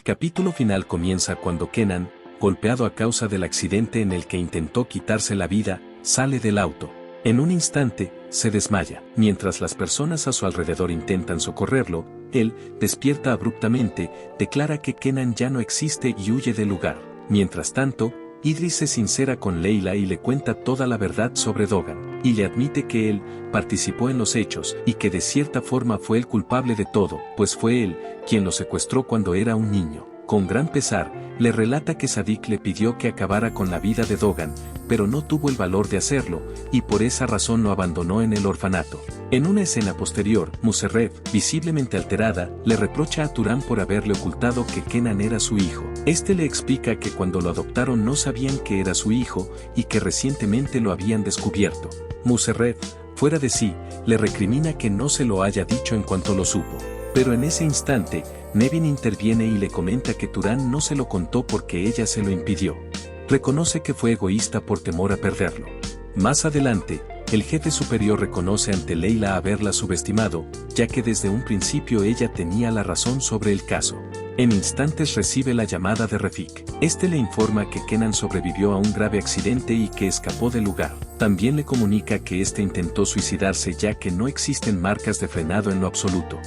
capítulo final comienza cuando Kenan, golpeado a causa del accidente en el que intentó quitarse la vida, sale del auto. En un instante, se desmaya. Mientras las personas a su alrededor intentan socorrerlo, él, despierta abruptamente, declara que Kenan ya no existe y huye del lugar. Mientras tanto, Idris se sincera con Leila y le cuenta toda la verdad sobre Dogan, y le admite que él participó en los hechos y que de cierta forma fue el culpable de todo, pues fue él quien lo secuestró cuando era un niño. Con gran pesar, le relata que Sadik le pidió que acabara con la vida de Dogan, pero no tuvo el valor de hacerlo, y por esa razón lo abandonó en el orfanato. En una escena posterior, Muserrev, visiblemente alterada, le reprocha a Turan por haberle ocultado que Kenan era su hijo. Este le explica que cuando lo adoptaron no sabían que era su hijo, y que recientemente lo habían descubierto. Muserrev, fuera de sí, le recrimina que no se lo haya dicho en cuanto lo supo. Pero en ese instante, Nevin interviene y le comenta que Turan no se lo contó porque ella se lo impidió. Reconoce que fue egoísta por temor a perderlo. Más adelante, el jefe superior reconoce ante Leila haberla subestimado, ya que desde un principio ella tenía la razón sobre el caso. En instantes recibe la llamada de Refik. Este le informa que Kenan sobrevivió a un grave accidente y que escapó del lugar. También le comunica que este intentó suicidarse ya que no existen marcas de frenado en lo absoluto.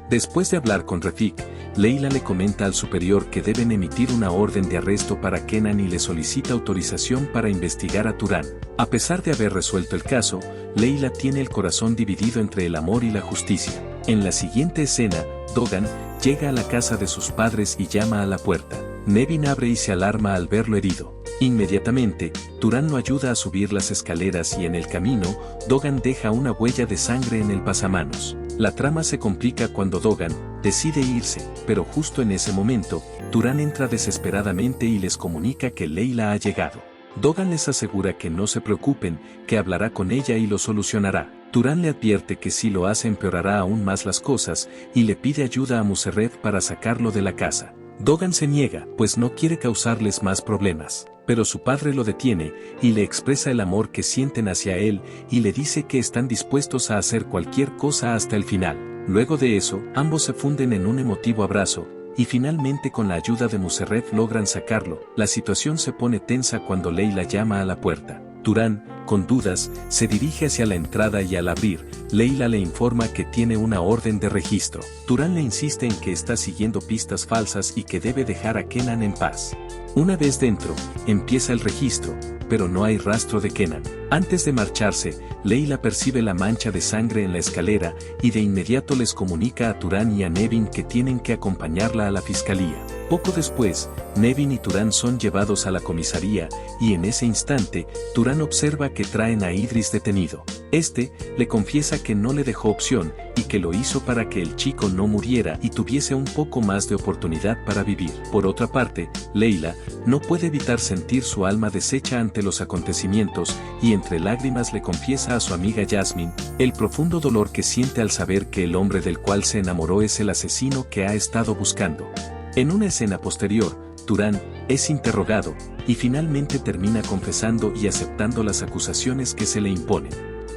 Después de hablar con Refik, Leila le comenta al superior que deben emitir una orden de arresto para Kenan y le solicita autorización para investigar a Turan. A pesar de haber resuelto el caso, Leila tiene el corazón dividido entre el amor y la justicia. En la siguiente escena, Dogan llega a la casa de sus padres y llama a la puerta. Nevin abre y se alarma al verlo herido. Inmediatamente, Turan lo ayuda a subir las escaleras y en el camino, Dogan deja una huella de sangre en el pasamanos. La trama se complica cuando Dogan decide irse, pero justo en ese momento, Turan entra desesperadamente y les comunica que Leila ha llegado. Dogan les asegura que no se preocupen, que hablará con ella y lo solucionará. Turan le advierte que si lo hace empeorará aún más las cosas, y le pide ayuda a Muserrev para sacarlo de la casa. Dogan se niega, pues no quiere causarles más problemas, pero su padre lo detiene, y le expresa el amor que sienten hacia él, y le dice que están dispuestos a hacer cualquier cosa hasta el final. Luego de eso, ambos se funden en un emotivo abrazo, y finalmente con la ayuda de Muserrev logran sacarlo. La situación se pone tensa cuando Leila llama a la puerta. Turan, con dudas, se dirige hacia la entrada y al abrir, Leila le informa que tiene una orden de registro. Turan le insiste en que está siguiendo pistas falsas y que debe dejar a Kenan en paz. Una vez dentro, empieza el registro, pero no hay rastro de Kenan. Antes de marcharse, Leila percibe la mancha de sangre en la escalera y de inmediato les comunica a Turan y a Nevin que tienen que acompañarla a la fiscalía. Poco después, Nevin y Turan son llevados a la comisaría, y en ese instante, Turan observa que traen a Idris detenido. Este le confiesa que no le dejó opción, y que lo hizo para que el chico no muriera y tuviese un poco más de oportunidad para vivir. Por otra parte, Leila no puede evitar sentir su alma deshecha ante los acontecimientos, y entre lágrimas le confiesa a su amiga Jasmine el profundo dolor que siente al saber que el hombre del cual se enamoró es el asesino que ha estado buscando. En una escena posterior, Turan es interrogado, y finalmente termina confesando y aceptando las acusaciones que se le imponen.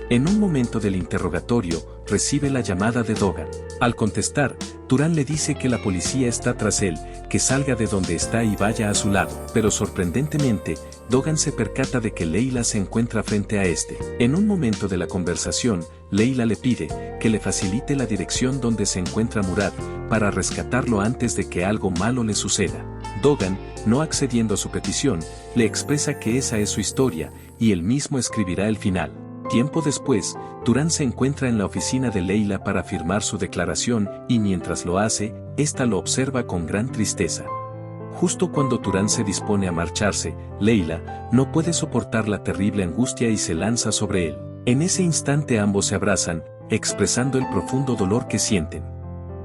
En un momento del interrogatorio, recibe la llamada de Dogan. Al contestar, Turan le dice que la policía está tras él, que salga de donde está y vaya a su lado. Pero sorprendentemente, Dogan se percata de que Leila se encuentra frente a este. En un momento de la conversación, Leila le pide que le facilite la dirección donde se encuentra Murad, para rescatarlo antes de que algo malo le suceda. Dogan, no accediendo a su petición, le expresa que esa es su historia, y él mismo escribirá el final. Tiempo después, Turan se encuentra en la oficina de Leila para firmar su declaración y mientras lo hace, ésta lo observa con gran tristeza. Justo cuando Turan se dispone a marcharse, Leila no puede soportar la terrible angustia y se lanza sobre él. En ese instante ambos se abrazan, expresando el profundo dolor que sienten.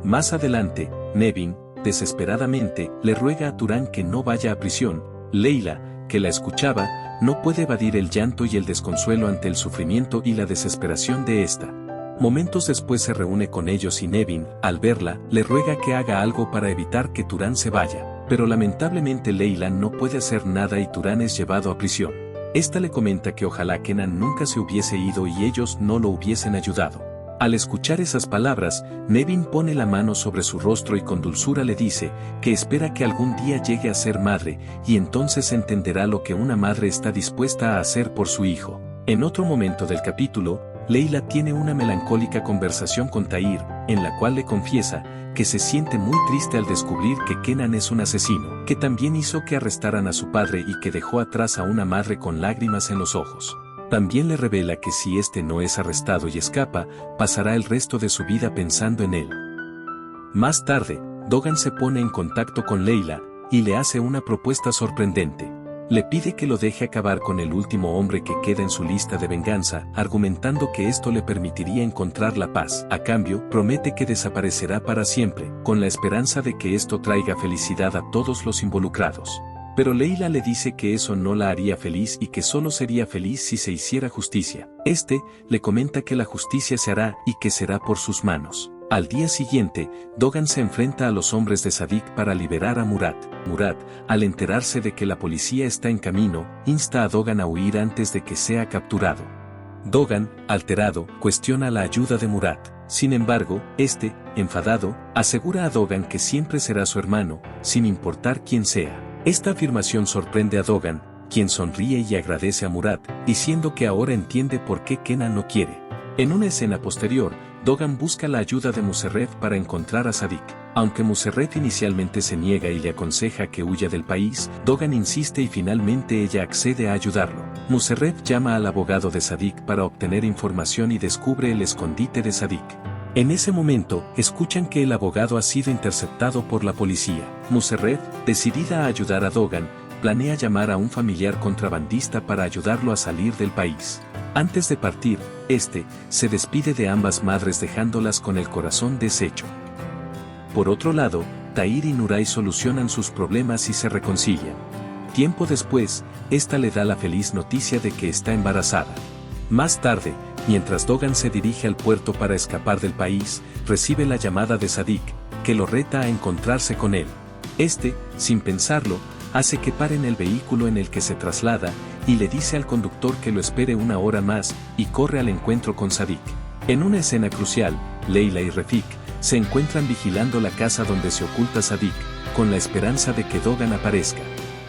Más adelante, Nevin, desesperadamente, le ruega a Turan que no vaya a prisión. Leila, que la escuchaba, no puede evadir el llanto y el desconsuelo ante el sufrimiento y la desesperación de esta. Momentos después se reúne con ellos y Nevin, al verla, le ruega que haga algo para evitar que Turan se vaya. Pero lamentablemente Leila no puede hacer nada y Turan es llevado a prisión. Esta le comenta que ojalá Kenan nunca se hubiese ido y ellos no lo hubiesen ayudado. Al escuchar esas palabras, Nevin pone la mano sobre su rostro y con dulzura le dice que espera que algún día llegue a ser madre, y entonces entenderá lo que una madre está dispuesta a hacer por su hijo. En otro momento del capítulo, Leila tiene una melancólica conversación con Tahir, en la cual le confiesa que se siente muy triste al descubrir que Kenan es un asesino, que también hizo que arrestaran a su padre y que dejó atrás a una madre con lágrimas en los ojos. También le revela que si este no es arrestado y escapa, pasará el resto de su vida pensando en él. Más tarde, Dogan se pone en contacto con Leila, y le hace una propuesta sorprendente. Le pide que lo deje acabar con el último hombre que queda en su lista de venganza, argumentando que esto le permitiría encontrar la paz. A cambio, promete que desaparecerá para siempre, con la esperanza de que esto traiga felicidad a todos los involucrados. Pero Leila le dice que eso no la haría feliz y que solo sería feliz si se hiciera justicia. Este le comenta que la justicia se hará y que será por sus manos. Al día siguiente, Dogan se enfrenta a los hombres de Sadik para liberar a Murat. Murat, al enterarse de que la policía está en camino, insta a Dogan a huir antes de que sea capturado. Dogan, alterado, cuestiona la ayuda de Murat. Sin embargo, este, enfadado, asegura a Dogan que siempre será su hermano, sin importar quién sea. Esta afirmación sorprende a Dogan, quien sonríe y agradece a Murat, diciendo que ahora entiende por qué Kenan no quiere. En una escena posterior, Dogan busca la ayuda de Muserret para encontrar a Sadik. Aunque Muserret inicialmente se niega y le aconseja que huya del país, Dogan insiste y finalmente ella accede a ayudarlo. Muserret llama al abogado de Sadik para obtener información y descubre el escondite de Sadik. En ese momento, escuchan que el abogado ha sido interceptado por la policía. Muserret, decidida a ayudar a Dogan, planea llamar a un familiar contrabandista para ayudarlo a salir del país. Antes de partir, este se despide de ambas madres dejándolas con el corazón deshecho. Por otro lado, Tahir y Nuray solucionan sus problemas y se reconcilian. Tiempo después, esta le da la feliz noticia de que está embarazada. Más tarde, mientras Dogan se dirige al puerto para escapar del país, recibe la llamada de Sadik, que lo reta a encontrarse con él. Este, sin pensarlo, hace que paren el vehículo en el que se traslada, y le dice al conductor que lo espere una hora más, y corre al encuentro con Sadik. En una escena crucial, Leila y Refik se encuentran vigilando la casa donde se oculta Sadik, con la esperanza de que Dogan aparezca.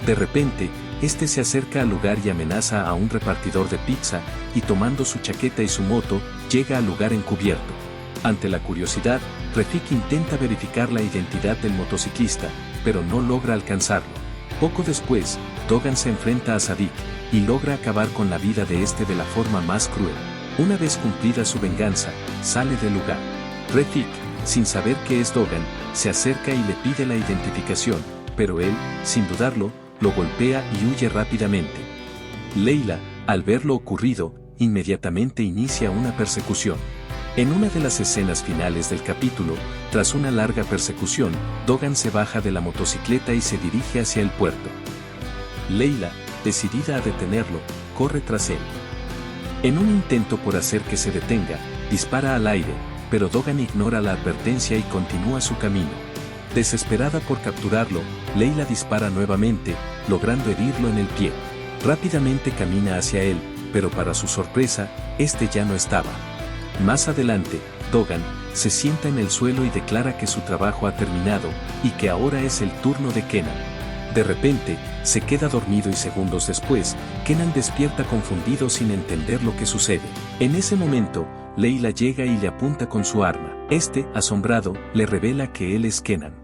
De repente, este se acerca al lugar y amenaza a un repartidor de pizza, y tomando su chaqueta y su moto, llega al lugar encubierto. Ante la curiosidad, Refik intenta verificar la identidad del motociclista, pero no logra alcanzarlo. Poco después, Dogan se enfrenta a Sadik, y logra acabar con la vida de este de la forma más cruel. Una vez cumplida su venganza, sale del lugar. Refik, sin saber qué es Dogan, se acerca y le pide la identificación, pero él, sin dudarlo, lo golpea y huye rápidamente. Leila, al ver lo ocurrido, inmediatamente inicia una persecución. En una de las escenas finales del capítulo, tras una larga persecución, Dogan se baja de la motocicleta y se dirige hacia el puerto. Leila, decidida a detenerlo, corre tras él. En un intento por hacer que se detenga, dispara al aire, pero Dogan ignora la advertencia y continúa su camino. Desesperada por capturarlo, Leila dispara nuevamente, logrando herirlo en el pie. Rápidamente camina hacia él, pero para su sorpresa, este ya no estaba. Más adelante, Dogan se sienta en el suelo y declara que su trabajo ha terminado, y que ahora es el turno de Kenan. De repente, se queda dormido y segundos después, Kenan despierta confundido sin entender lo que sucede. En ese momento, Leila llega y le apunta con su arma. Este, asombrado, le revela que él es Kenan.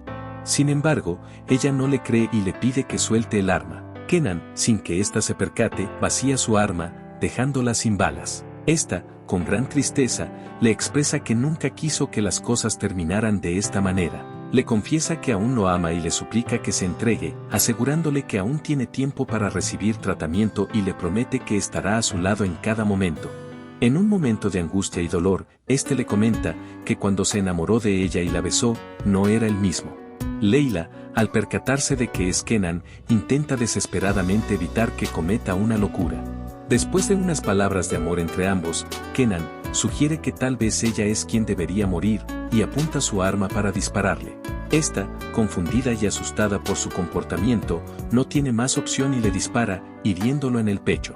Sin embargo, ella no le cree y le pide que suelte el arma. Kenan, sin que ésta se percate, vacía su arma, dejándola sin balas. Esta, con gran tristeza, le expresa que nunca quiso que las cosas terminaran de esta manera. Le confiesa que aún lo ama y le suplica que se entregue, asegurándole que aún tiene tiempo para recibir tratamiento y le promete que estará a su lado en cada momento. En un momento de angustia y dolor, este le comenta que cuando se enamoró de ella y la besó, no era el mismo. Leila, al percatarse de que es Kenan, intenta desesperadamente evitar que cometa una locura. Después de unas palabras de amor entre ambos, Kenan sugiere que tal vez ella es quien debería morir, y apunta su arma para dispararle. Esta, confundida y asustada por su comportamiento, no tiene más opción y le dispara, hiriéndolo en el pecho.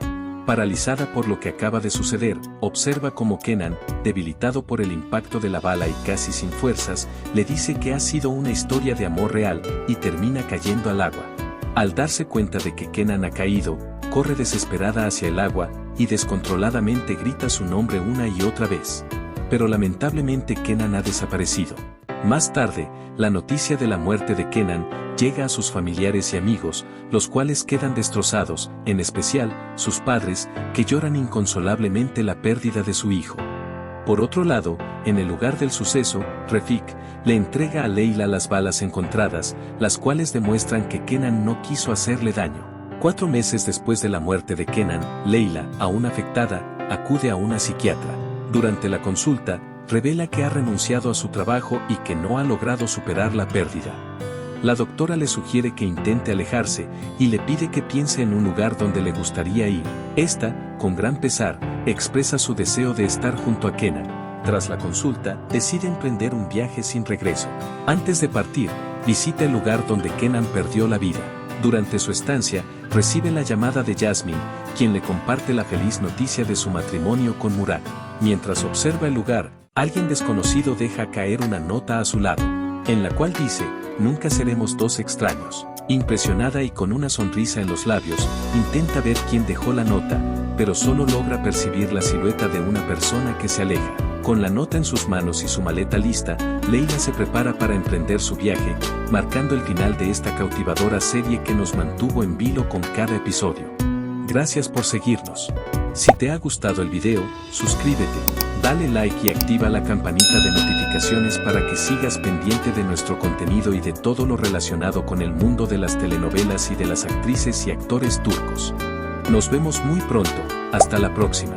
Paralizada por lo que acaba de suceder, observa cómo Kenan, debilitado por el impacto de la bala y casi sin fuerzas, le dice que ha sido una historia de amor real, y termina cayendo al agua. Al darse cuenta de que Kenan ha caído, corre desesperada hacia el agua, y descontroladamente grita su nombre una y otra vez. Pero lamentablemente Kenan ha desaparecido. Más tarde, la noticia de la muerte de Kenan llega a sus familiares y amigos, los cuales quedan destrozados, en especial, sus padres, que lloran inconsolablemente la pérdida de su hijo. Por otro lado, en el lugar del suceso, Refik le entrega a Leila las balas encontradas, las cuales demuestran que Kenan no quiso hacerle daño. 4 meses después de la muerte de Kenan, Leila, aún afectada, acude a una psiquiatra. Durante la consulta, revela que ha renunciado a su trabajo y que no ha logrado superar la pérdida. La doctora le sugiere que intente alejarse y le pide que piense en un lugar donde le gustaría ir. Esta, con gran pesar, expresa su deseo de estar junto a Kenan. Tras la consulta, decide emprender un viaje sin regreso. Antes de partir, visita el lugar donde Kenan perdió la vida. Durante su estancia, recibe la llamada de Jasmine, quien le comparte la feliz noticia de su matrimonio con Murad. Mientras observa el lugar, alguien desconocido deja caer una nota a su lado, en la cual dice: "Nunca seremos dos extraños". Impresionada y con una sonrisa en los labios, intenta ver quién dejó la nota, pero solo logra percibir la silueta de una persona que se aleja. Con la nota en sus manos y su maleta lista, Leila se prepara para emprender su viaje, marcando el final de esta cautivadora serie que nos mantuvo en vilo con cada episodio. Gracias por seguirnos. Si te ha gustado el video, suscríbete, dale like y activa la campanita de notificaciones para que sigas pendiente de nuestro contenido y de todo lo relacionado con el mundo de las telenovelas y de las actrices y actores turcos. Nos vemos muy pronto, hasta la próxima.